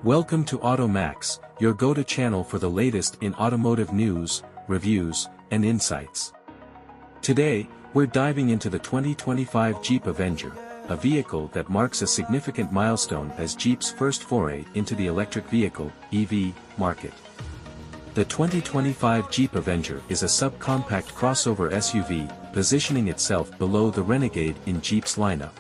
Welcome to AutoMax, your go-to channel for the latest in automotive news, reviews, and insights. Today, we're diving into the 2025 Jeep Avenger, a vehicle that marks a significant milestone as Jeep's first foray into the electric vehicle (EV) market. The 2025 Jeep Avenger is a subcompact crossover SUV, positioning itself below the Renegade in Jeep's lineup.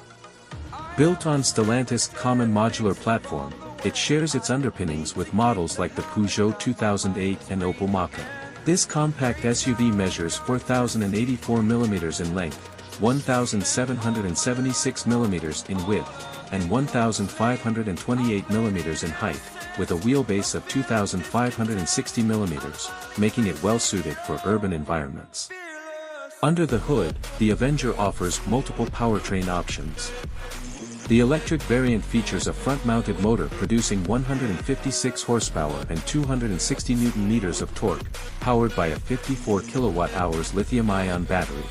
Built on Stellantis' common modular platform, it shares its underpinnings with models like the Peugeot 2008 and Opel Mokka. This compact SUV measures 4,084 mm in length, 1,776 mm in width, and 1,528 mm in height, with a wheelbase of 2,560 mm, making it well-suited for urban environments. Under the hood, the Avenger offers multiple powertrain options. The electric variant features a front-mounted motor producing 156 horsepower and 260 Nm of torque, powered by a 54 kWh lithium-ion battery.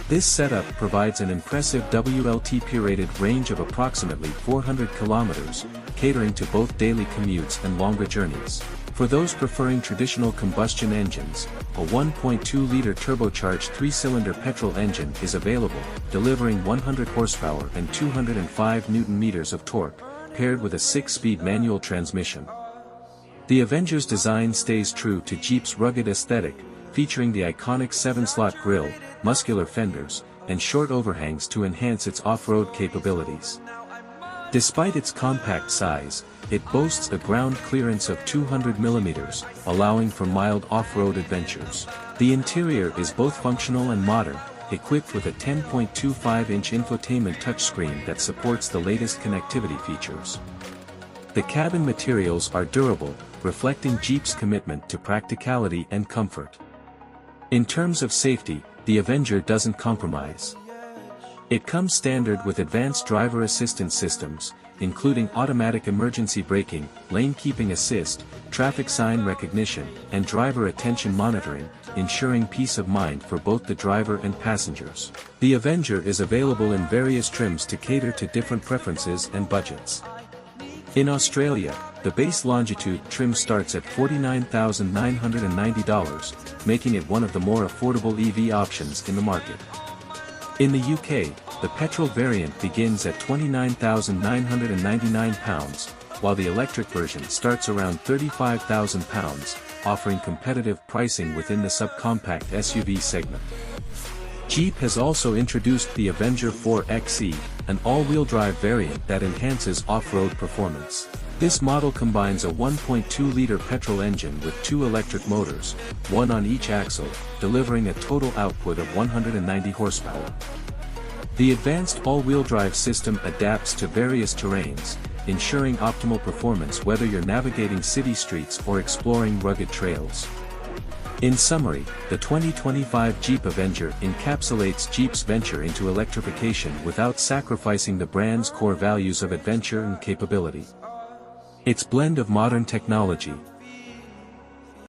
This setup provides an impressive WLTP-rated range of approximately 400 km, catering to both daily commutes and longer journeys. For those preferring traditional combustion engines, a 1.2-liter turbocharged 3-cylinder petrol engine is available, delivering 100 horsepower and 205 Nm of torque, paired with a 6-speed manual transmission. The Avenger's design stays true to Jeep's rugged aesthetic, featuring the iconic 7-slot grille, muscular fenders, and short overhangs to enhance its off-road capabilities. Despite its compact size, it boasts a ground clearance of 200 mm, allowing for mild off-road adventures. The interior is both functional and modern, equipped with a 10.25-inch infotainment touchscreen that supports the latest connectivity features. The cabin materials are durable, reflecting Jeep's commitment to practicality and comfort. In terms of safety, the Avenger doesn't compromise. It comes standard with advanced driver assistance systems, including automatic emergency braking, lane keeping assist, traffic sign recognition, and driver attention monitoring, ensuring peace of mind for both the driver and passengers. The Avenger is available in various trims to cater to different preferences and budgets. In Australia, the base Longitude trim starts at $49,990, making it one of the more affordable EV options in the market. In the UK, the petrol variant begins at £29,999, while the electric version starts around £35,000, offering competitive pricing within the subcompact SUV segment. Jeep has also introduced the Avenger 4xe, an all-wheel drive variant that enhances off-road performance. This model combines a 1.2-liter petrol engine with 2 electric motors, one on each axle, delivering a total output of 190 horsepower. The advanced all-wheel drive system adapts to various terrains, ensuring optimal performance whether you're navigating city streets or exploring rugged trails. In summary, the 2025 Jeep Avenger encapsulates Jeep's venture into electrification without sacrificing the brand's core values of adventure and capability. Its blend of modern technology,